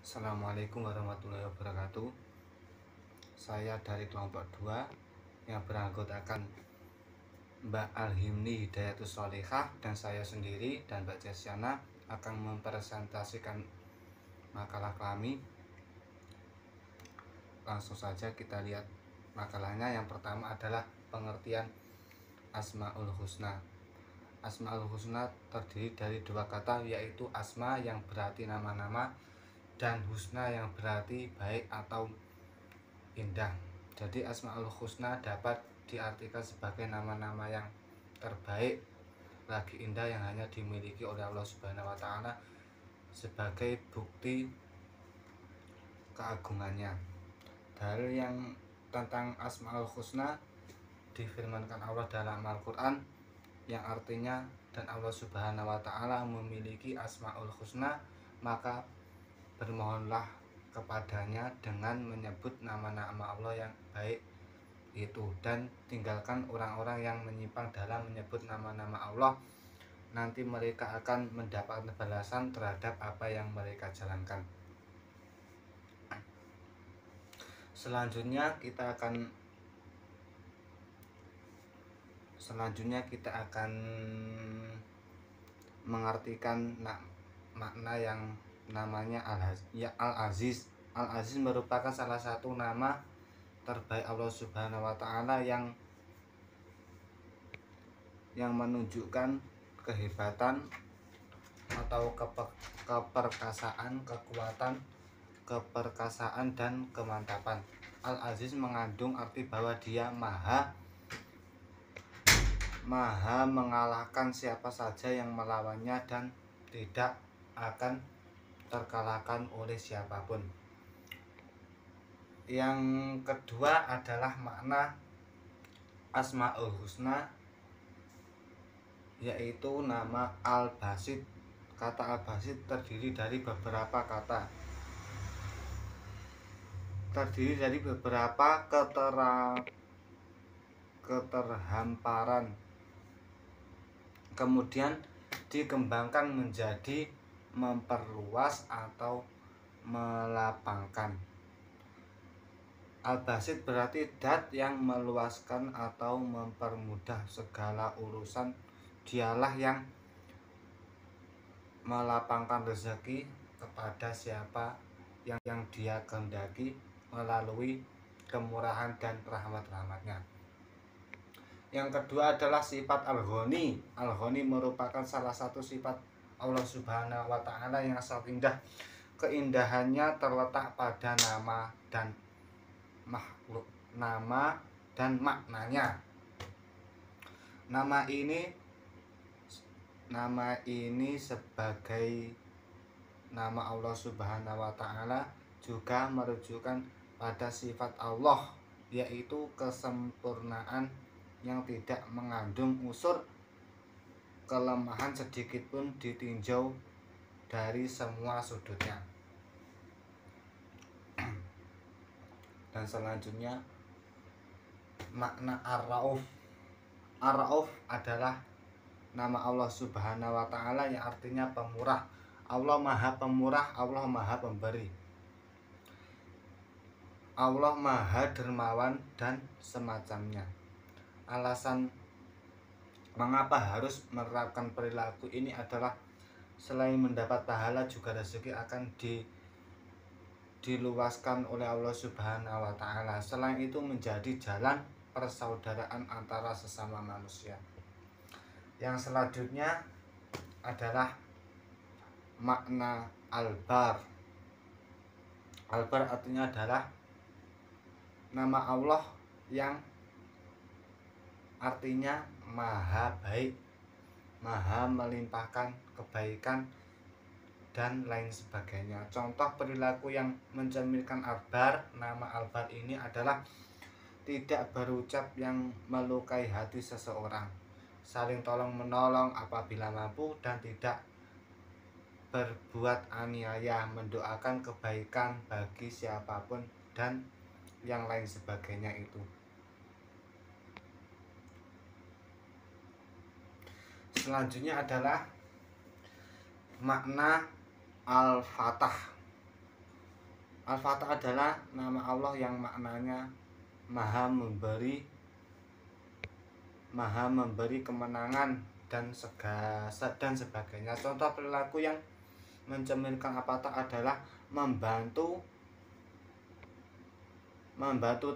Assalamualaikum warahmatullahi wabarakatuh. Saya dari kelompok 2 yang beranggotakan Mbak Alhimni Hidayatus Sholihah dan saya sendiri dan Mbak Jesiana akan mempresentasikan makalah kami. Langsung saja kita lihat makalahnya. Yang pertama adalah pengertian Asmaul Husna. Asmaul Husna terdiri dari dua kata, yaitu asma yang berarti nama-nama dan husna yang berarti baik atau indah. Jadi Asmaul Husna dapat diartikan sebagai nama-nama yang terbaik lagi indah yang hanya dimiliki oleh Allah Subhanahu wa taala sebagai bukti keagungannya. Dalil yang tentang Asmaul Husna difirmankan Allah dalam Al-Qur'an yang artinya, dan Allah Subhanahu wa taala memiliki Asmaul Husna, maka bermohonlah kepadanya dengan menyebut nama-nama Allah yang baik itu, dan tinggalkan orang-orang yang menyimpang dalam menyebut nama-nama Allah. Nanti mereka akan mendapat balasan terhadap apa yang mereka jalankan. Selanjutnya kita akan mengartikan makna yang namanya Al-Aziz. Al-Aziz merupakan salah satu nama terbaik Allah Subhanahu wa taala yang menunjukkan kehebatan atau keperkasaan, kekuatan, keperkasaan dan kemantapan. Al-Aziz mengandung arti bahwa dia maha mengalahkan siapa saja yang melawannya dan tidak akan terkalahkan oleh siapapun. Yang kedua adalah makna Asmaul Husna, yaitu nama Al-Basit. Kata Al-Basit terdiri dari beberapa keterhamparan, kemudian dikembangkan menjadi memperluas atau melapangkan. Al-Basit berarti dat yang meluaskan atau mempermudah segala urusan. Dialah yang melapangkan rezeki kepada siapa yang dia kehendaki melalui kemurahan dan rahmat-rahmatnya. Yang kedua adalah sifat Al-Ghani. Al-Ghani merupakan salah satu sifat Allah Subhanahu wa taala yang sangat indah. Keindahannya terletak pada nama dan maknanya. Nama ini sebagai nama Allah Subhanahu wa taala juga merujukan pada sifat Allah, yaitu kesempurnaan yang tidak mengandung unsur kelemahan sedikit pun ditinjau dari semua sudutnya. Dan selanjutnya makna Ar-Rauf. Ar-Rauf adalah nama Allah Subhanahu wa taala yang artinya pemurah. Allah Maha Pemurah, Allah Maha Pemberi, Allah Maha Dermawan dan semacamnya. Alasan mengapa harus menerapkan perilaku ini adalah selain mendapat pahala, juga rezeki akan diluaskan oleh Allah Subhanahu wa taala. Selain itu menjadi jalan persaudaraan antara sesama manusia. Yang selanjutnya adalah makna Al-Bar. Al-Bar artinya adalah nama Allah yang artinya maha baik, maha melimpahkan kebaikan dan lain sebagainya. Contoh perilaku yang mencerminkan Al-Bar, nama Al-Bar ini adalah tidak berucap yang melukai hati seseorang, saling tolong menolong apabila mampu, dan tidak berbuat aniaya, mendoakan kebaikan bagi siapapun dan yang lain sebagainya itu. Selanjutnya adalah makna Al-Fatah. Al-Fatah adalah nama Allah yang maknanya maha memberi kemenangan dan sebagainya. Contoh perilaku yang mencerminkan Al-Fatah adalah membantu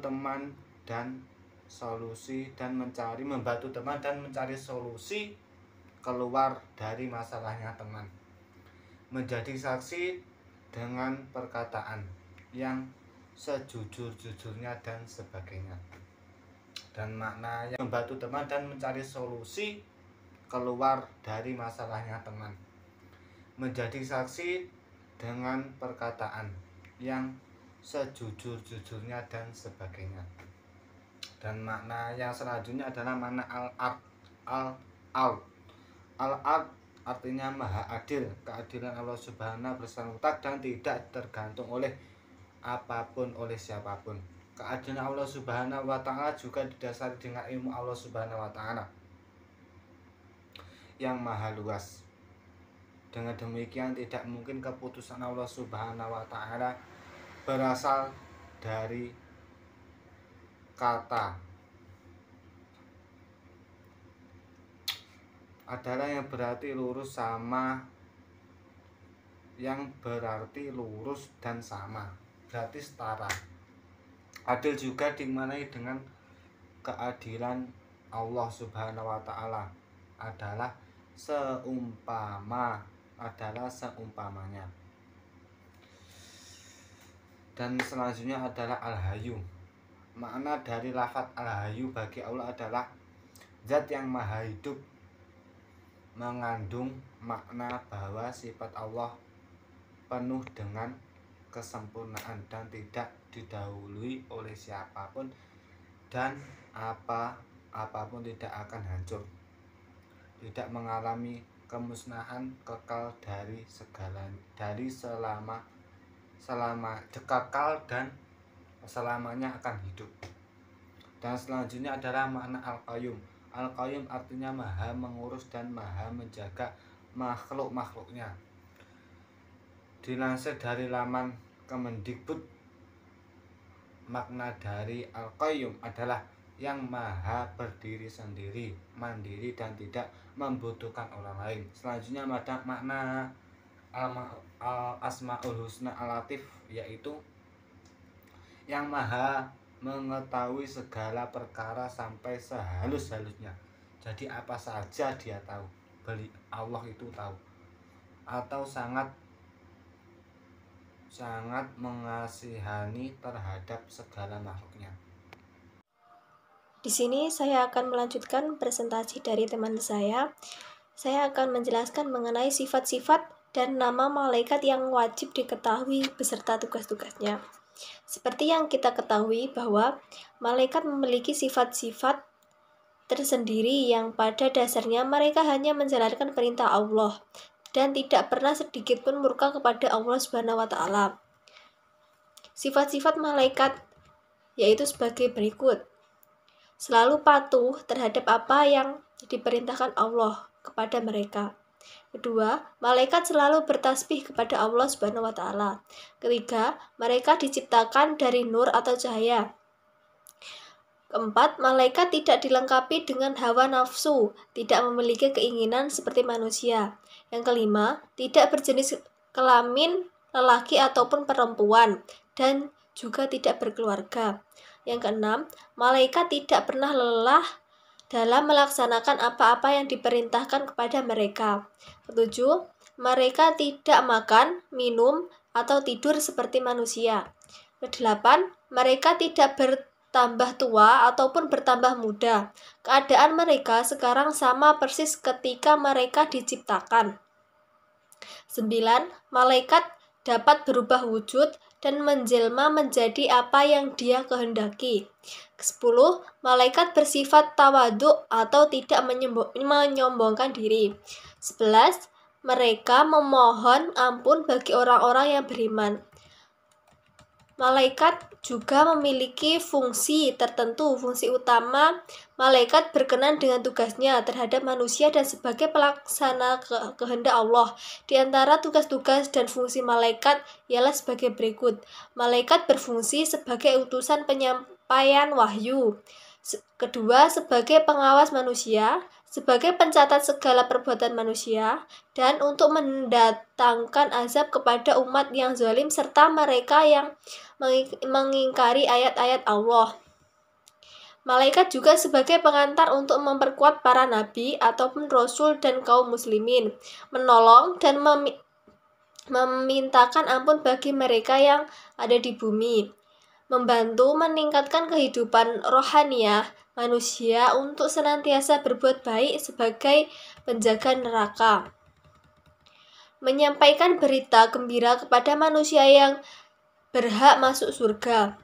teman dan mencari solusi keluar dari masalahnya teman, menjadi saksi dengan perkataan yang sejujur-jujurnya dan sebagainya. Dan maknanya membantu teman dan mencari solusi keluar dari masalahnya teman, menjadi saksi dengan perkataan yang sejujur-jujurnya dan sebagainya. Dan makna yang selanjutnya adalah makna al-ard artinya maha adil. Keadilan Allah Subhanahu bersama dan tidak tergantung oleh apapun, oleh siapapun. Keadilan Allah Subhanahu wa ta'ala juga didasari dengan ilmu Allah Subhanahu wa ta'ala yang maha luas. Dengan demikian tidak mungkin keputusan Allah Subhanahu wa ta'ala berasal dari kata adalah yang berarti lurus dan sama, berarti setara. Adil juga dimaknai dengan keadilan Allah Subhanahu wa ta'ala adalah seumpamanya. Dan selanjutnya adalah Al-Hayyu. Makna dari lafaz Al-Hayyu bagi Allah adalah zat yang maha hidup, mengandung makna bahwa sifat Allah penuh dengan kesempurnaan dan tidak didahului oleh siapapun, dan apapun tidak akan hancur, tidak mengalami kemusnahan, kekal kekal dan selamanya akan hidup. Dan selanjutnya adalah makna Al-Qayyum. Al-Qayyum artinya maha mengurus dan maha menjaga makhluk-makhluknya. Dilansir dari laman Kemendikbud, makna dari Al-Qayyum adalah yang maha berdiri sendiri, mandiri dan tidak membutuhkan orang lain. Selanjutnya makna Asmaul Husna Al-Latif, yaitu yang maha mengetahui segala perkara sampai sehalus-halusnya. Jadi apa saja dia tahu, Allah itu tahu, atau sangat mengasihani terhadap segala makhluknya. Di sini saya akan melanjutkan presentasi dari teman saya. Saya akan menjelaskan mengenai sifat-sifat dan nama malaikat yang wajib diketahui beserta tugas-tugasnya. Seperti yang kita ketahui bahwa malaikat memiliki sifat-sifat tersendiri yang pada dasarnya mereka hanya menjalankan perintah Allah dan tidak pernah sedikit pun murka kepada Allah Subhanahu wa ta'ala. Sifat-sifat malaikat yaitu sebagai berikut: selalu patuh terhadap apa yang diperintahkan Allah kepada mereka. Kedua, malaikat selalu bertasbih kepada Allah Subhanahu wa ta'ala. Ketiga, mereka diciptakan dari nur atau cahaya. Keempat, malaikat tidak dilengkapi dengan hawa nafsu, tidak memiliki keinginan seperti manusia. Yang kelima, tidak berjenis kelamin lelaki ataupun perempuan, dan juga tidak berkeluarga. Yang keenam, malaikat tidak pernah lelah dalam melaksanakan apa-apa yang diperintahkan kepada mereka. Ketujuh, mereka tidak makan, minum, atau tidur seperti manusia. Kedelapan, mereka tidak bertambah tua ataupun bertambah muda. Keadaan mereka sekarang sama persis ketika mereka diciptakan. 9. Malaikat dapat berubah wujud dan menjelma menjadi apa yang dia kehendaki. 10. Malaikat bersifat tawadhu atau tidak menyombongkan diri. 11. Mereka memohon ampun bagi orang-orang yang beriman. Malaikat juga memiliki fungsi tertentu. Fungsi utama malaikat berkenan dengan tugasnya terhadap manusia dan sebagai pelaksana kehendak Allah. Di antara tugas-tugas dan fungsi malaikat ialah sebagai berikut. Malaikat berfungsi sebagai utusan penyampaian wahyu. Kedua, sebagai pengawas manusia, sebagai pencatat segala perbuatan manusia, dan untuk mendatangkan azab kepada umat yang zalim serta mereka yang mengingkari ayat-ayat Allah. Malaikat juga sebagai pengantar untuk memperkuat para nabi ataupun rasul dan kaum muslimin, menolong dan memintakan ampun bagi mereka yang ada di bumi, membantu meningkatkan kehidupan rohaniah manusia untuk senantiasa berbuat baik sebagai penjaga neraka, menyampaikan berita gembira kepada manusia yang berhak masuk surga.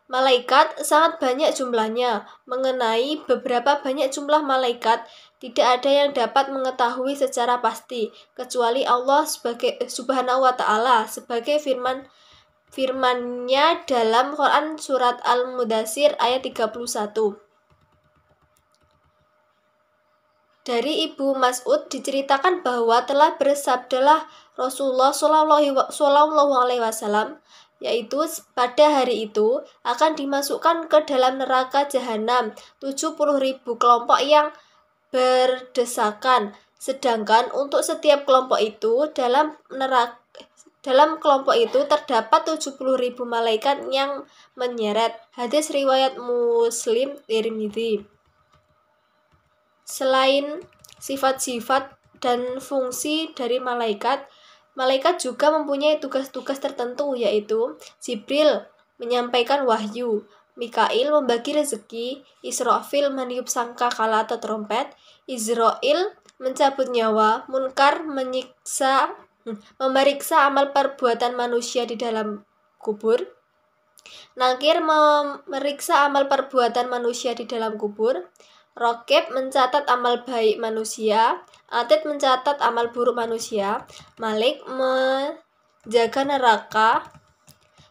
Malaikat sangat banyak jumlahnya. Mengenai beberapa banyak jumlah malaikat, tidak ada yang dapat mengetahui secara pasti, kecuali Allah Subhanahu wa Ta'ala, sebagai firman-Nya dalam Quran Surat Al-Mudaththir ayat 31. Dari Ibu Mas'ud diceritakan bahwa telah bersabdalah Rasulullah Shallallahu Alaihi Wasallam, yaitu pada hari itu akan dimasukkan ke dalam neraka jahanam 70.000 kelompok yang berdesakan, sedangkan untuk setiap kelompok itu dalam kelompok itu terdapat 70.000 malaikat yang menyeret. Hadis riwayat Muslim Tirmidzi. Selain sifat-sifat dan fungsi dari malaikat, malaikat juga mempunyai tugas-tugas tertentu, yaitu Jibril menyampaikan wahyu, Mikail membagi rezeki, Israfil meniup sangkakala atau trompet, Izrail mencabut nyawa, Munkar memeriksa amal perbuatan manusia di dalam kubur, Nakir memeriksa amal perbuatan manusia di dalam kubur, Raqib mencatat amal baik manusia, Atid mencatat amal buruk manusia, Malik menjaga neraka,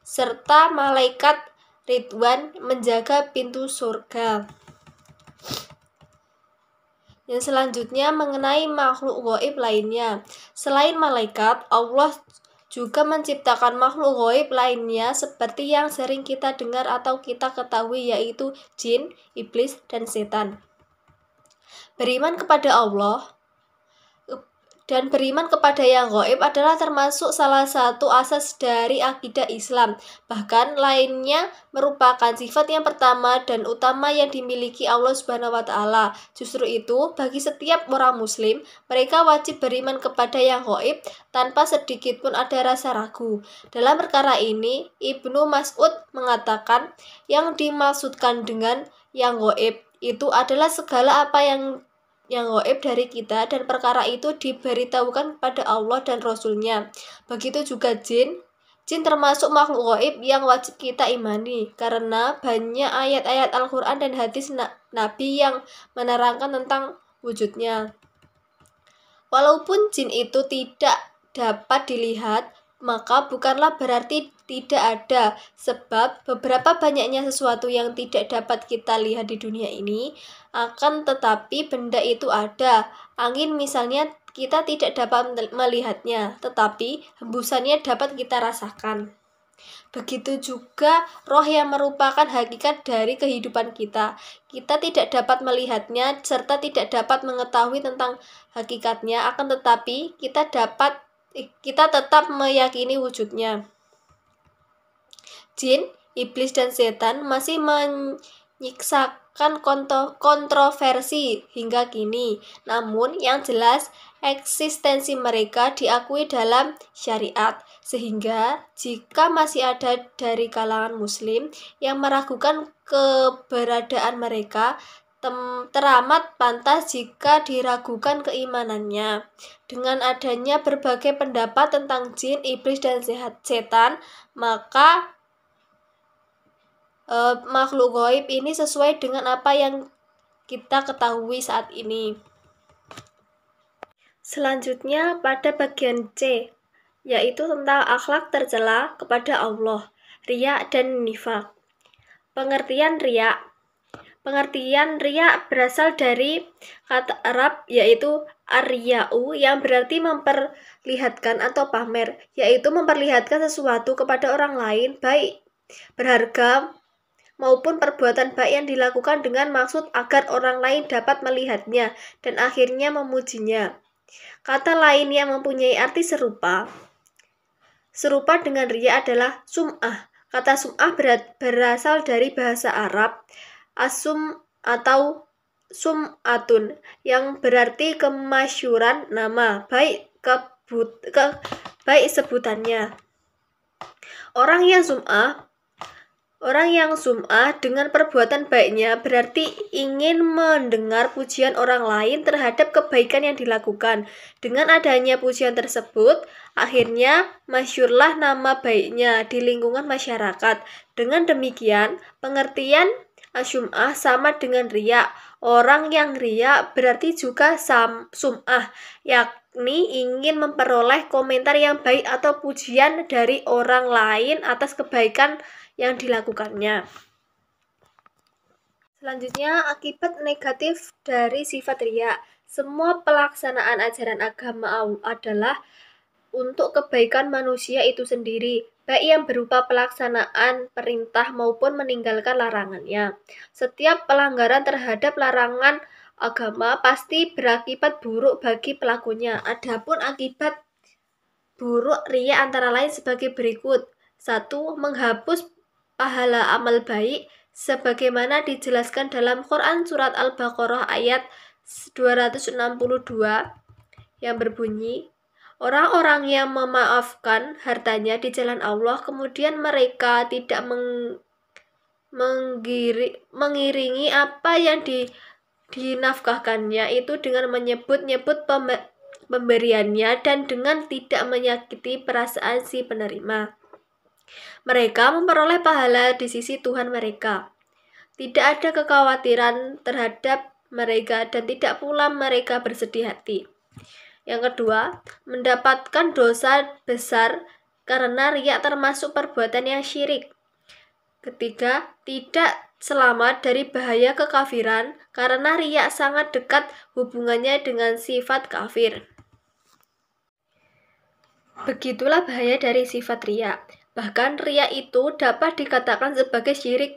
serta malaikat Ridwan menjaga pintu surga. Yang selanjutnya mengenai makhluk gaib lainnya. Selain malaikat, Allah juga menciptakan makhluk gaib lainnya seperti yang sering kita dengar atau kita ketahui, yaitu jin, iblis, dan setan. Beriman kepada Allah dan beriman kepada yang gaib adalah termasuk salah satu asas dari akidah Islam. Bahkan lainnya merupakan sifat yang pertama dan utama yang dimiliki Allah Subhanahu wa Ta'ala. Justru itu, bagi setiap orang muslim, mereka wajib beriman kepada yang gaib tanpa sedikit pun ada rasa ragu. Dalam perkara ini, Ibnu Mas'ud mengatakan, yang dimaksudkan dengan yang gaib itu adalah segala apa yang gaib dari kita, dan perkara itu diberitahukan kepada Allah dan Rasul-Nya. Begitu juga jin termasuk makhluk gaib yang wajib kita imani, karena banyak ayat-ayat Al-Quran dan hadis Nabi yang menerangkan tentang wujudnya. Walaupun jin itu tidak dapat dilihat, maka bukanlah berarti tidak ada, sebab beberapa banyaknya sesuatu yang tidak dapat kita lihat di dunia ini, akan tetapi benda itu ada. Angin misalnya kita tidak dapat melihatnya, tetapi hembusannya dapat kita rasakan. Begitu juga roh yang merupakan hakikat dari kehidupan kita. Kita tidak dapat melihatnya serta tidak dapat mengetahui tentang hakikatnya, akan tetapi kita tetap meyakini wujudnya. Jin, iblis, dan setan masih menyiksakan kontroversi hingga kini. Namun yang jelas eksistensi mereka diakui dalam syariat, sehingga jika masih ada dari kalangan muslim yang meragukan keberadaan mereka, teramat pantas jika diragukan keimanannya. Dengan adanya berbagai pendapat tentang jin, iblis, dan setan, maka makhluk gaib ini sesuai dengan apa yang kita ketahui saat ini. Selanjutnya pada bagian C, yaitu tentang akhlak tercela kepada Allah. riya dan nifaq. Pengertian riya. Pengertian riya berasal dari kata Arab yaitu ar-riya'u yang berarti memperlihatkan atau pamer, yaitu memperlihatkan sesuatu kepada orang lain, baik berharga maupun perbuatan baik yang dilakukan dengan maksud agar orang lain dapat melihatnya dan akhirnya memujinya. Kata lain yang mempunyai arti serupa dengan riya adalah sum'ah. Kata sum'ah berasal dari bahasa Arab asum atau sum'atun yang berarti kemasyhuran nama, baik sebutannya. Orang yang sum'ah dengan perbuatan baiknya berarti ingin mendengar pujian orang lain terhadap kebaikan yang dilakukan. Dengan adanya pujian tersebut, akhirnya masyhurlah nama baiknya di lingkungan masyarakat. Dengan demikian, pengertian sum'ah sama dengan riya. Orang yang riya berarti juga sum'ah, yakni ingin memperoleh komentar yang baik atau pujian dari orang lain atas kebaikan yang dilakukannya. Selanjutnya, akibat negatif dari sifat riya. Semua pelaksanaan ajaran agama adalah untuk kebaikan manusia itu sendiri, baik yang berupa pelaksanaan perintah maupun meninggalkan larangannya. Setiap pelanggaran terhadap larangan agama pasti berakibat buruk bagi pelakunya. Adapun akibat buruk riya antara lain sebagai berikut. 1. Menghapus pahala amal baik sebagaimana dijelaskan dalam Quran surat Al-Baqarah ayat 262 yang berbunyi, orang-orang yang memaafkan hartanya di jalan Allah kemudian mereka tidak mengiringi apa yang dinafkahkannya itu dengan menyebut-nyebut pemberiannya dan dengan tidak menyakiti perasaan si penerima. Mereka memperoleh pahala di sisi Tuhan mereka. Tidak ada kekhawatiran terhadap mereka dan tidak pula mereka bersedih hati. Yang kedua, mendapatkan dosa besar karena riya termasuk perbuatan yang syirik. Ketiga, tidak selamat dari bahaya kekafiran karena riya sangat dekat hubungannya dengan sifat kafir. Begitulah bahaya dari sifat riya. Bahkan riya itu dapat dikatakan sebagai syirik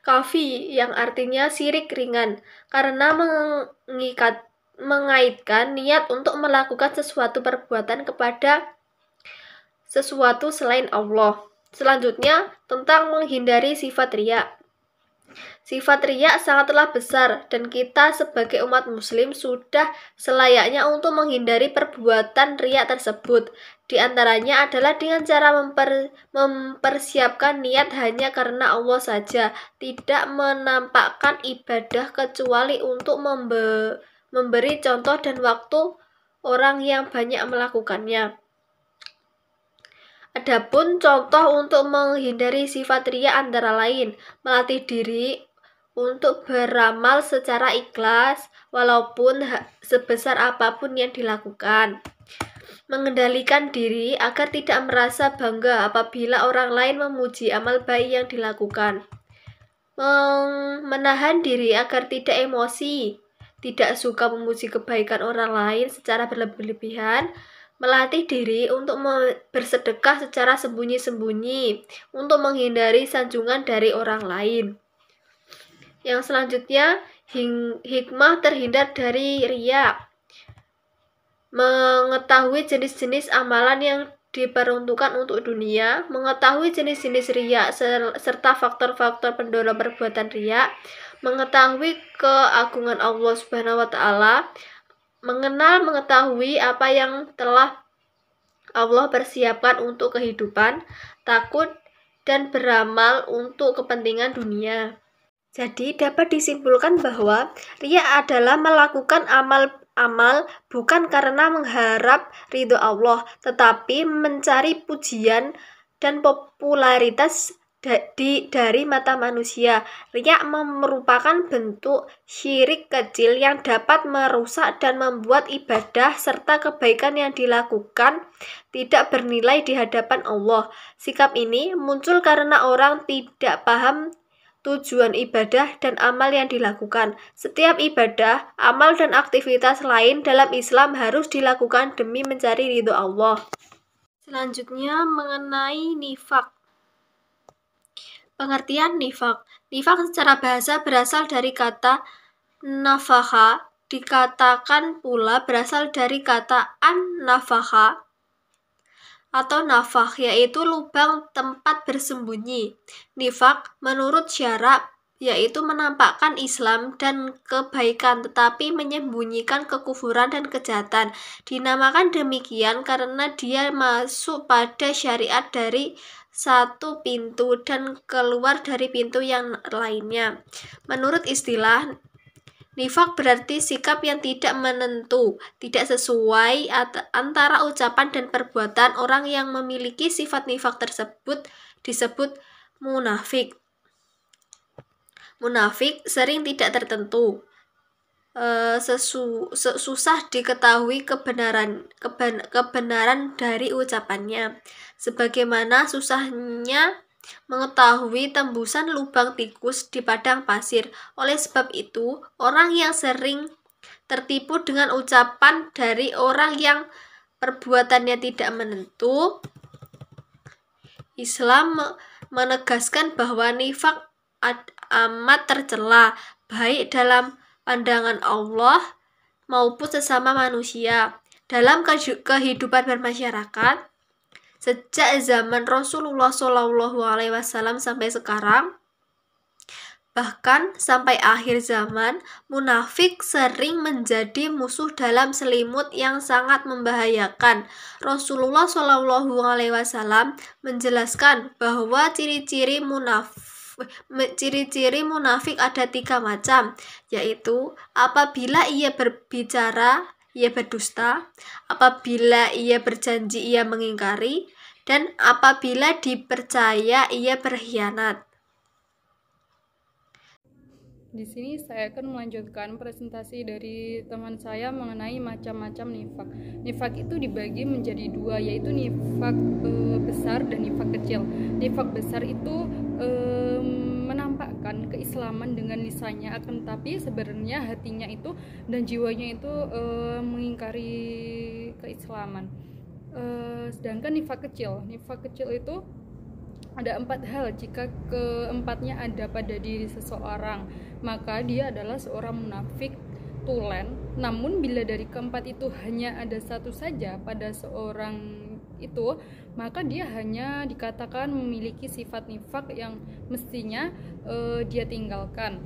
kafi yang artinya syirik ringan karena mengaitkan niat untuk melakukan sesuatu perbuatan kepada sesuatu selain Allah. Selanjutnya, tentang menghindari sifat riya. Sifat riya sangatlah besar dan kita sebagai umat muslim sudah selayaknya untuk menghindari perbuatan riya tersebut. Di antaranya adalah dengan cara mempersiapkan niat hanya karena Allah saja, tidak menampakkan ibadah kecuali untuk memberi contoh dan waktu orang yang banyak melakukannya. Adapun contoh untuk menghindari sifat riya antara lain melatih diri untuk beramal secara ikhlas walaupun sebesar apapun yang dilakukan. Mengendalikan diri agar tidak merasa bangga apabila orang lain memuji amal baik yang dilakukan. Menahan diri agar tidak emosi, tidak suka memuji kebaikan orang lain secara berlebihan. Melatih diri untuk bersedekah secara sembunyi-sembunyi untuk menghindari sanjungan dari orang lain. Yang selanjutnya, hikmah terhindar dari riya. Mengetahui jenis-jenis amalan yang diperuntukkan untuk dunia, mengetahui jenis-jenis riya serta faktor-faktor pendorong perbuatan riya, mengetahui keagungan Allah Subhanahu wa taala, mengetahui apa yang telah Allah persiapkan untuk kehidupan, takut dan beramal untuk kepentingan dunia. Jadi dapat disimpulkan bahwa riya adalah melakukan amal bukan karena mengharap ridho Allah, tetapi mencari pujian dan popularitas dari mata manusia. Riya merupakan bentuk syirik kecil yang dapat merusak dan membuat ibadah serta kebaikan yang dilakukan tidak bernilai di hadapan Allah. Sikap ini muncul karena orang tidak paham tujuan ibadah dan amal yang dilakukan. Setiap ibadah, amal dan aktivitas lain dalam Islam harus dilakukan demi mencari ridho Allah. Selanjutnya mengenai nifak. Pengertian nifak. Nifak secara bahasa berasal dari kata nafakha, dikatakan pula berasal dari kata an-nafakha atau nafakh, yaitu lubang tempat bersembunyi. Nifak menurut syara yaitu menampakkan Islam dan kebaikan tetapi menyembunyikan kekufuran dan kejahatan. Dinamakan demikian karena dia masuk pada syariat dari satu pintu dan keluar dari pintu yang lainnya. Menurut istilah, nifak berarti sikap yang tidak menentu, tidak sesuai antara ucapan dan perbuatan. Orang yang memiliki sifat nifak tersebut disebut munafik. Munafik sering tidak tertentu, susah diketahui kebenaran dari ucapannya, sebagaimana susahnya mengetahui tembusan lubang tikus di padang pasir. Oleh sebab itu, orang yang sering tertipu dengan ucapan dari orang yang perbuatannya tidak menentu, Islam menegaskan bahwa nifak amat tercela, baik dalam pandangan Allah maupun sesama manusia. Dalam kehidupan bermasyarakat, sejak zaman Rasulullah SAW sampai sekarang, bahkan sampai akhir zaman, munafik sering menjadi musuh dalam selimut yang sangat membahayakan. Rasulullah SAW menjelaskan bahwa ciri-ciri munafik ada 3 macam, yaitu apabila ia berbicara, ia berdusta, apabila ia berjanji, ia mengingkari, dan apabila dipercaya, ia berkhianat. Di sini saya akan melanjutkan presentasi dari teman saya mengenai macam-macam nifak. Nifak itu dibagi menjadi 2, yaitu nifak besar dan nifak kecil. Nifak besar itu menampakkan keislaman dengan lisannya, akan tetapi sebenarnya hatinya itu dan jiwanya itu mengingkari keislaman. Sedangkan nifak kecil itu ada 4 hal. Jika keempatnya ada pada diri seseorang, maka dia adalah seorang munafik tulen. Namun bila dari keempat itu hanya ada satu saja pada seorang itu, maka dia hanya dikatakan memiliki sifat nifak yang mestinya dia tinggalkan.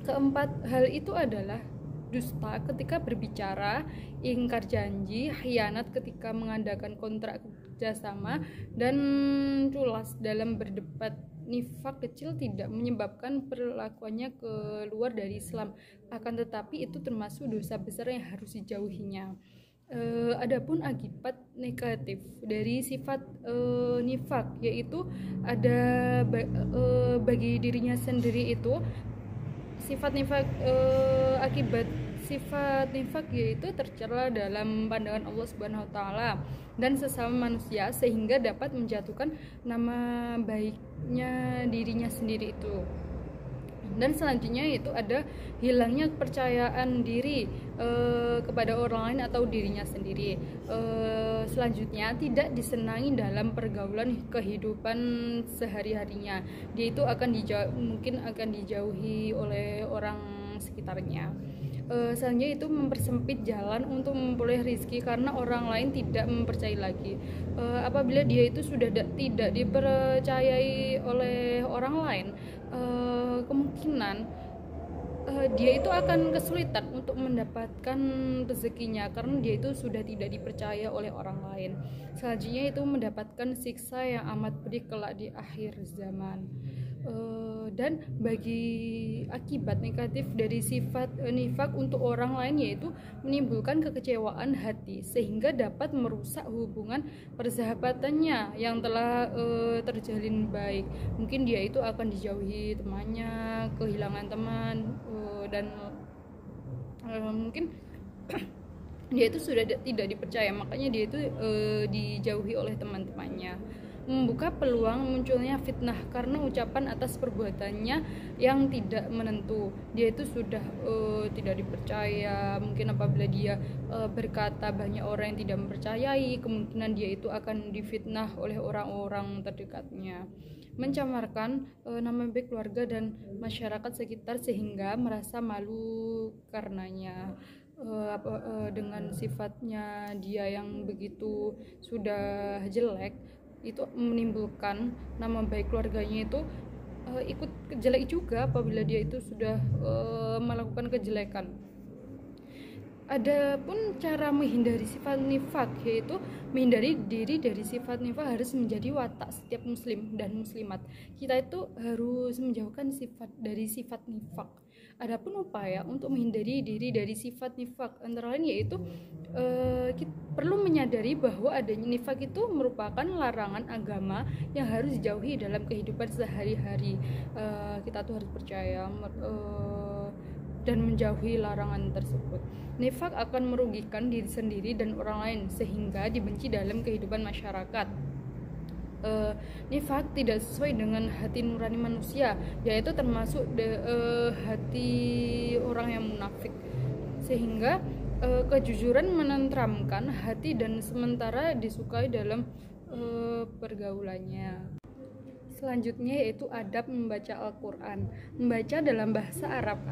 Keempat hal itu adalah dusta ketika berbicara, ingkar janji, khianat ketika mengadakan kontrak kerjasama, dan culas dalam berdebat. Nifak kecil tidak menyebabkan perlakuannya keluar dari Islam, akan tetapi itu termasuk dosa besar yang harus dijauhinya. Adapun akibat negatif dari sifat nifak, yaitu ada bagi dirinya sendiri itu sifat nifak, akibat sifat nifak yaitu tercela dalam pandangan Allah Subhanahu wa taala dan sesama manusia, sehingga dapat menjatuhkan nama baiknya dirinya sendiri itu. Dan selanjutnya itu ada hilangnya kepercayaan diri kepada orang lain atau dirinya sendiri. Selanjutnya tidak disenangi dalam pergaulan kehidupan sehari-harinya. Dia itu mungkin akan dijauhi oleh orang sekitarnya. Selanjutnya itu mempersempit jalan untuk memperoleh rezeki karena orang lain tidak mempercayai lagi. Apabila dia itu sudah tidak dipercayai oleh orang lain, kemungkinan dia itu akan kesulitan untuk mendapatkan rezekinya karena dia itu sudah tidak dipercaya oleh orang lain. Selanjutnya itu mendapatkan siksa yang amat pedih kelak di akhir zaman. Dan bagi akibat negatif dari sifat nifak untuk orang lain yaitu menimbulkan kekecewaan hati sehingga dapat merusak hubungan persahabatannya yang telah terjalin baik. Mungkin dia itu akan dijauhi temannya, kehilangan teman, dan mungkin dia itu sudah tidak dipercaya, makanya dia itu dijauhi oleh teman-temannya. Membuka peluang munculnya fitnah karena ucapan atas perbuatannya yang tidak menentu. Dia itu sudah tidak dipercaya. Mungkin apabila dia berkata, banyak orang yang tidak mempercayai, kemungkinan dia itu akan difitnah oleh orang-orang terdekatnya. Mencamarkan nama baik keluarga dan masyarakat sekitar sehingga merasa malu karenanya. Dengan sifatnya dia yang begitu sudah jelek, itu menimbulkan nama baik keluarganya itu ikut jelek juga apabila dia itu sudah melakukan kejelekan. Adapun cara menghindari sifat nifak, yaitu menghindari diri dari sifat nifak harus menjadi watak setiap muslim dan muslimat. Kita itu harus menjauhkan sifat nifak. Adapun upaya untuk menghindari diri dari sifat nifak antara lain yaitu kita perlu menyadari bahwa adanya nifak itu merupakan larangan agama yang harus dijauhi dalam kehidupan sehari-hari. Kita tuh harus percaya dan menjauhi larangan tersebut. Nifak akan merugikan diri sendiri dan orang lain sehingga dibenci dalam kehidupan masyarakat. Nifak tidak sesuai dengan hati nurani manusia, yaitu termasuk hati orang yang munafik, sehingga kejujuran menenteramkan hati dan sementara disukai dalam pergaulannya. Selanjutnya yaitu adab membaca Al-Quran. Membaca dalam bahasa Arab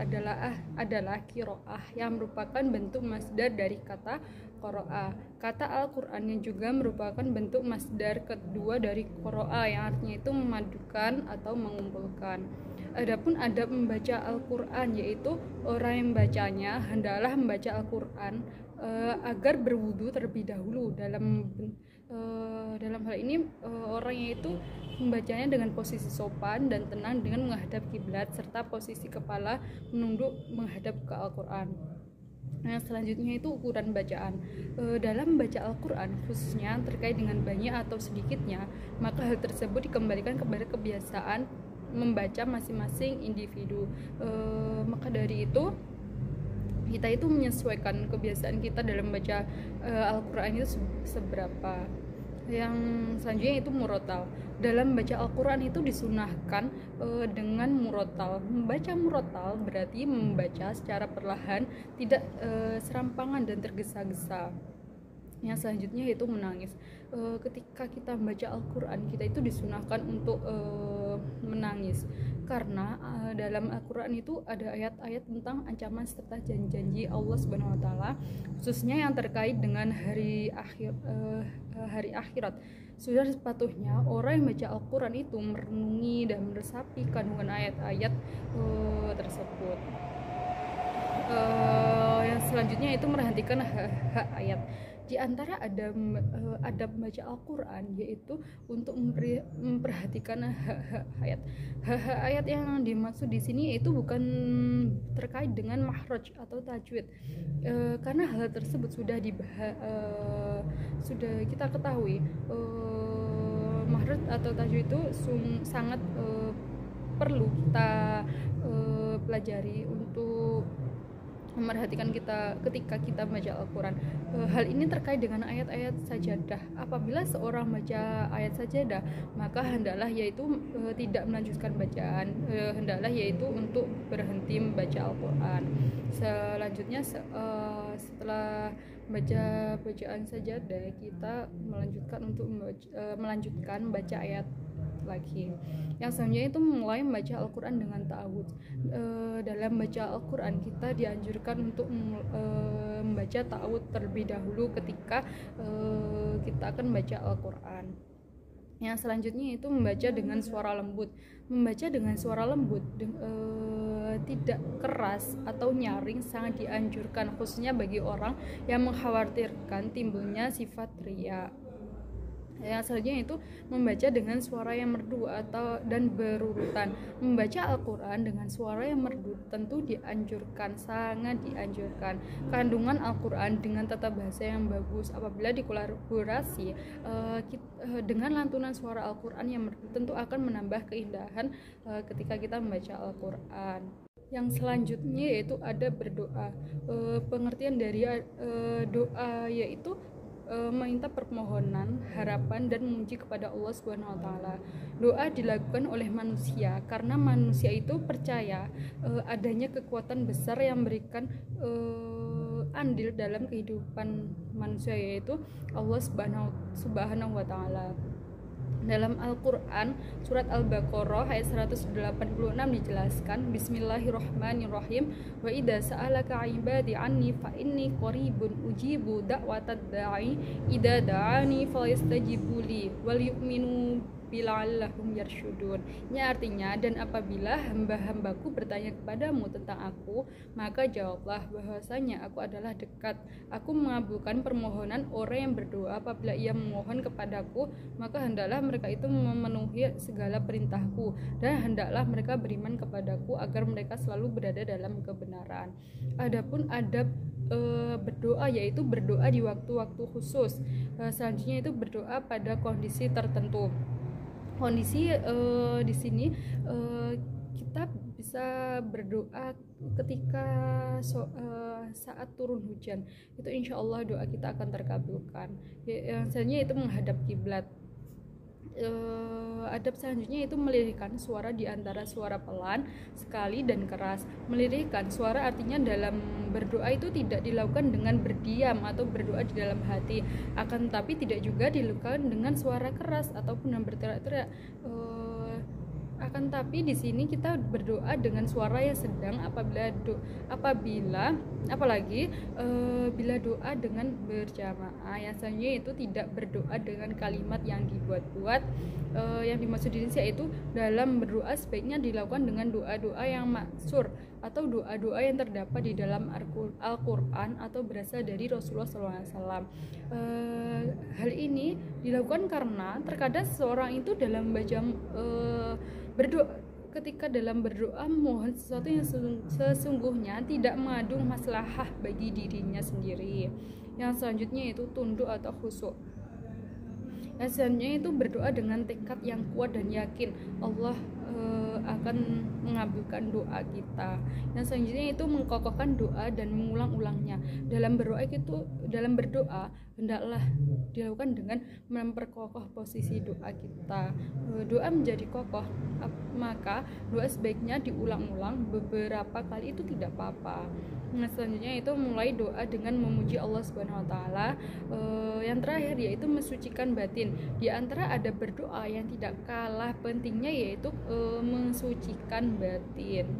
adalah qiraah yang merupakan bentuk masdar dari kata qara'a. Kata Al-Quran yang juga merupakan bentuk masdar kedua dari qara'a yang artinya itu memadukan atau mengumpulkan. Adapun adab membaca Al-Quran yaitu orang yang membacanya hendaklah membaca Al-Quran agar berwudu terlebih dahulu. Dalam hal ini orangnya itu membacanya dengan posisi sopan dan tenang dengan menghadap kiblat serta posisi kepala menunduk menghadap ke Al-Quran. Nah, selanjutnya itu ukuran bacaan. Dalam membaca Al-Quran khususnya terkait dengan banyak atau sedikitnya, maka hal tersebut dikembalikan kepada kebiasaan membaca masing-masing individu. Maka dari itu kita itu menyesuaikan kebiasaan kita dalam membaca Al-Quran itu seberapa. Yang selanjutnya itu murotal. Dalam membaca Al-Quran itu disunahkan dengan murotal. Membaca murotal berarti membaca secara perlahan, tidak serampangan dan tergesa-gesa. Yang selanjutnya yaitu menangis. Ketika kita membaca Al-Quran, kita itu disunahkan untuk menangis karena dalam Al-Quran itu ada ayat-ayat tentang ancaman serta janji-janji Allah Subhanahu wa taala, khususnya yang terkait dengan hari akhirat. Sudah sepatutnya orang yang baca Al-Quran itu merenungi dan meresapi kandungan ayat-ayat tersebut. Yang selanjutnya itu merhatikan hak ayat. Di antara adab membaca Al-Quran yaitu untuk memperhatikan hak ayat. Hak ayat yang dimaksud di sini yaitu bukan terkait dengan makhraj atau tajwid, karena hal tersebut sudah kita ketahui. Makhraj atau tajwid itu sangat perlu kita pelajari untuk memerhatikan kita ketika kita membaca Al-Quran. Hal ini terkait dengan ayat-ayat sajadah. Apabila seorang baca ayat sajadah, maka hendaklah yaitu tidak melanjutkan bacaan, hendaklah yaitu untuk berhenti membaca Al-Quran. Selanjutnya setelah baca bacaan sajadah, kita melanjutkan baca ayat lagi. Yang selanjutnya itu mulai membaca Al-Quran dengan ta'awudz. Dalam baca Al-Quran kita dianjurkan untuk membaca ta'awudz terlebih dahulu ketika kita akan membaca Al-Quran. Yang selanjutnya itu membaca dengan suara lembut. Membaca dengan suara lembut tidak keras atau nyaring sangat dianjurkan, khususnya bagi orang yang mengkhawatirkan timbulnya sifat riya. Yang selanjutnya itu membaca dengan suara yang merdu atau dan berurutan. Membaca Al-Quran dengan suara yang merdu tentu dianjurkan, sangat dianjurkan. Kandungan Al-Quran dengan tata bahasa yang bagus apabila dikolaborasi dengan lantunan suara Al-Quran yang merdu tentu akan menambah keindahan ketika kita membaca Al-Quran. Yang selanjutnya yaitu ada berdoa. Pengertian dari doa yaitu meminta permohonan, harapan dan memuji kepada Allah Subhanahu wa taala. Doa dilakukan oleh manusia karena manusia itu percaya adanya kekuatan besar yang memberikan andil dalam kehidupan manusia, yaitu Allah Subhanahu wa taala. Dalam Al-Quran, surat Al-Baqarah ayat 186 dijelaskan, Bismillahirrahmanirrahim, wa idza sa'alaka ibadi anni fa inni qaribun ujibu da'watad da'i idza da'ani falyastajibu li wal yu'minu bila'allahum yarsyudun. Ini artinya, dan apabila hamba-hambaku bertanya kepadamu tentang aku, maka jawablah bahwasanya aku adalah dekat. Aku mengabulkan permohonan orang yang berdoa apabila ia memohon kepadaku, maka hendaklah mereka itu memenuhi segala perintahku, dan hendaklah mereka beriman kepadaku agar mereka selalu berada dalam kebenaran. Adapun adab berdoa yaitu berdoa di waktu-waktu khusus. Selanjutnya itu berdoa pada kondisi tertentu. Kondisi di sini kita bisa berdoa ketika saat turun hujan, itu insya Allah doa kita akan terkabulkan. Yang selanjutnya itu menghadap kiblat. Adab selanjutnya itu melirihkan suara di antara suara pelan sekali dan keras. Melirihkan suara artinya dalam berdoa itu tidak dilakukan dengan berdiam atau berdoa di dalam hati, akan tetapi tidak juga dilakukan dengan suara keras ataupun dengan berteriak-teriak. Akan tapi di sini kita berdoa dengan suara yang sedang bila doa dengan berjamaah. Yang selanjutnya itu tidak berdoa dengan kalimat yang dibuat-buat. Yang dimaksud di sini yaitu dalam berdoa sebaiknya dilakukan dengan doa-doa yang maksur atau doa-doa yang terdapat di dalam Al-Quran atau berasal dari Rasulullah SAW. Hal ini dilakukan karena terkadang seseorang itu dalam membaca berdoa, ketika dalam berdoa mohon sesuatu yang sesungguhnya tidak mengandung maslahah bagi dirinya sendiri. Yang selanjutnya itu tunduk atau khusyuk. Yang selanjutnya itu berdoa dengan tekad yang kuat dan yakin Allah akan mengabulkan doa kita. Yang selanjutnya itu mengkokohkan doa dan mengulang-ulangnya. Dalam berdoa hendaklah dilakukan dengan memperkokoh posisi doa kita. Doa menjadi kokoh, maka doa sebaiknya diulang-ulang beberapa kali, itu tidak apa-apa. Nah, selanjutnya itu mulai doa dengan memuji Allah Subhanahu wa taala. Yang terakhir yaitu mensucikan batin. Di antara ada berdoa yang tidak kalah pentingnya yaitu mensucikan batin.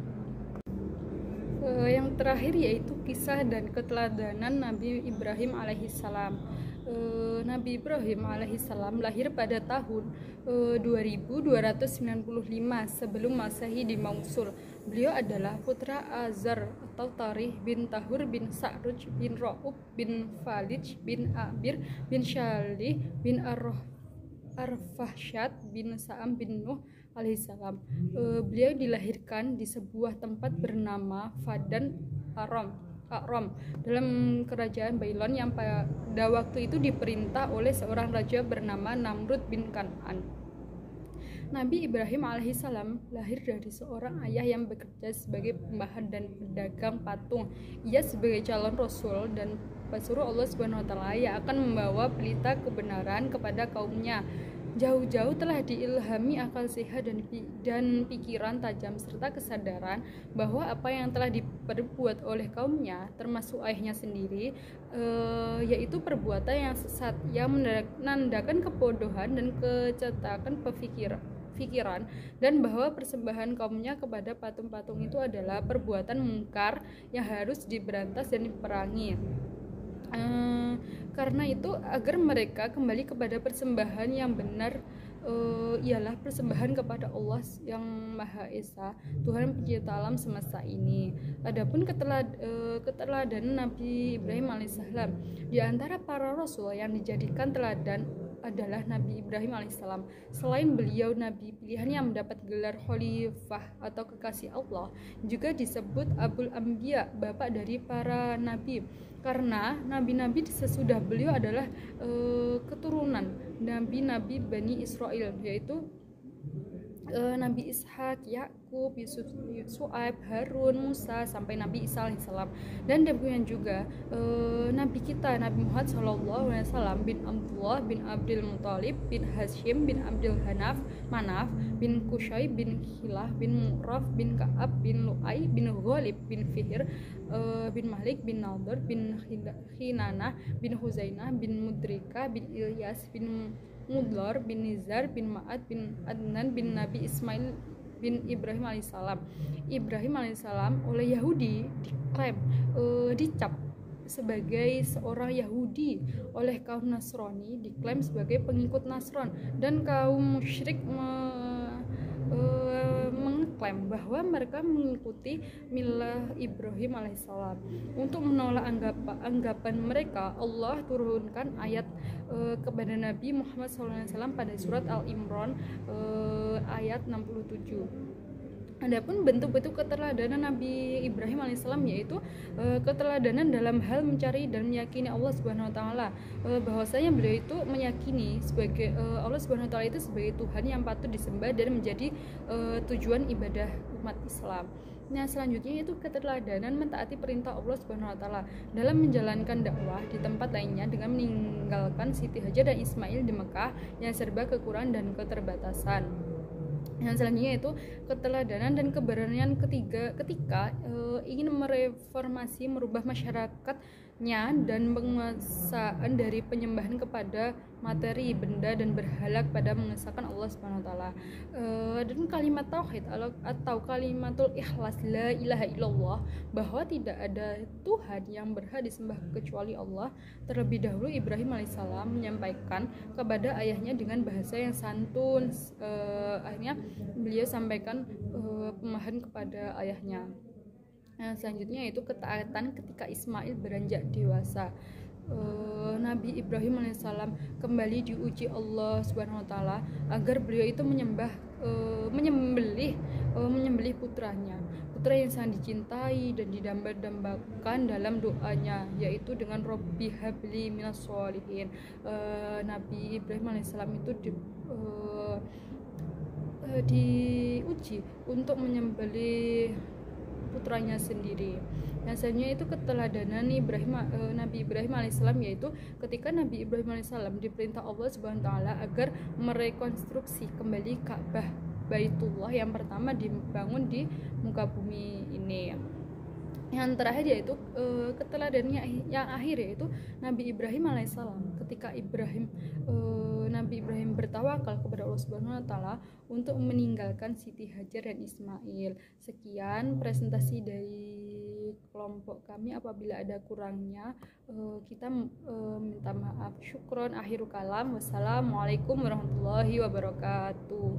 Yang terakhir yaitu kisah dan keteladanan Nabi Ibrahim alaihissalam. Nabi Ibrahim alaihissalam lahir pada tahun 2295 sebelum Masehi di Mosul. Beliau adalah putra Azar atau Tarih bin Tahur bin Sa'ruj bin Ra'ub bin Falij bin Abir bin Shalih bin Arfahsyad bin Sa'am bin Nuh alaihissalam. Beliau dilahirkan di sebuah tempat bernama Fadan Aram dalam kerajaan Babylon yang pada waktu itu diperintah oleh seorang raja bernama Namrud bin Kan'an. Nabi Ibrahim alaihissalam lahir dari seorang ayah yang bekerja sebagai pembahat dan pedagang patung. Ia sebagai calon rasul dan pesuruh Allah Subhanahu wa taala yang akan membawa pelita kebenaran kepada kaumnya. Jauh-jauh telah diilhami akal sehat dan pikiran tajam serta kesadaran bahwa apa yang telah diperbuat oleh kaumnya, termasuk ayahnya sendiri, yaitu perbuatan yang sesat yang menandakan kebodohan dan kecetakan pikiran, dan bahwa persembahan kaumnya kepada patung-patung itu adalah perbuatan mungkar yang harus diberantas dan diperangi. Karena itu agar mereka kembali kepada persembahan yang benar, ialah persembahan kepada Allah yang Maha Esa, Tuhan pencipta alam semesta ini. Adapun keteladanan Nabi Ibrahim alaihissalam, di antara para rasul yang dijadikan teladan adalah Nabi Ibrahim alaihissalam. Selain beliau nabi pilihan yang mendapat gelar khalifah atau kekasih Allah, juga disebut Abul Anbiya, bapak dari para nabi, karena nabi-nabi sesudah beliau adalah keturunan nabi-nabi Bani Israel, yaitu Nabi Ishak, Yakub, Yusuf, Su'aib, Harun, Musa, sampai Nabi Isa alaihissalam. Dan demikian juga Nabi kita Nabi Muhammad SAW bin Abdullah bin Abdul Muthalib bin Hashim bin Abdul Manaf bin Qusay bin Hilah bin Murraf bin Ka'ab bin Lu'ay bin Ghalib bin Fihr bin Malik bin Nadhr bin Khinanah bin Huzainah bin Mudrika bin Ilyas bin Mudlor bin Nizar bin Ma'ad bin Adnan bin Nabi Ismail bin Ibrahim alaihissalam. Ibrahim alaihissalam oleh Yahudi diklaim dicap sebagai seorang Yahudi, oleh kaum Nasrani diklaim sebagai pengikut Nasron, dan kaum musyrik mengklaim bahwa mereka mengikuti milah Ibrahim alaihissalam. Untuk menolak anggapan mereka, Allah turunkan ayat kepada Nabi Muhammad SAW pada surat Al-Imran ayat 67. Adapun bentuk-bentuk keteladanan Nabi Ibrahim alaihissalam yaitu keteladanan dalam hal mencari dan meyakini Allah Subhanahu wa taala, bahwasanya beliau itu meyakini sebagai Allah Subhanahu wa taala itu sebagai Tuhan yang patut disembah dan menjadi tujuan ibadah umat Islam. Nah, selanjutnya itu keteladanan mentaati perintah Allah Subhanahu wa taala dalam menjalankan dakwah di tempat lainnya dengan meninggalkan Siti Hajar dan Ismail di Mekah yang serba kekurangan dan keterbatasan. Yang selanjutnya itu keteladanan dan keberanian ketika ingin mereformasi, merubah masyarakatnya dan penguasaan dari penyembahan kepada materi, benda, dan berhala kepada mengesahkan Allah Subhanahu wa taala. Dan kalimat tauhid atau kalimatul ikhlas, la ilaha illallah, bahwa tidak ada Tuhan yang berhak disembah kecuali Allah. Terlebih dahulu Ibrahim alaihissalam menyampaikan kepada ayahnya dengan bahasa yang santun. Akhirnya beliau sampaikan pemahaman kepada ayahnya. Nah, selanjutnya itu ketaatan ketika Ismail beranjak dewasa. Nabi Ibrahim alaihissalam kembali diuji Allah Subhanahu wa taala agar beliau itu menyembelih putranya, putra yang sangat dicintai dan didamba-dambakan dalam doanya, yaitu dengan Robbi habli minas sholihin. Nabi Ibrahim alaihissalam itu diuji untuk menyembelih putranya sendiri. Yang selanjutnya itu keteladanan Nabi Ibrahim alaihissalam, yaitu ketika Nabi Ibrahim alaihissalam diperintah Allah Subhanahu wa taala agar merekonstruksi kembali Ka'bah Baitullah yang pertama dibangun di muka bumi ini. Yang terakhir yaitu keteladanannya yang akhir yaitu Nabi Ibrahim alaihissalam ketika Nabi Ibrahim bertawakal kepada Allah Subhanahu wa taala untuk meninggalkan Siti Hajar dan Ismail. Sekian presentasi dari kelompok kami. Apabila ada kurangnya kita minta maaf. Syukron, akhiru kalam. Wassalamualaikum warahmatullahi wabarakatuh.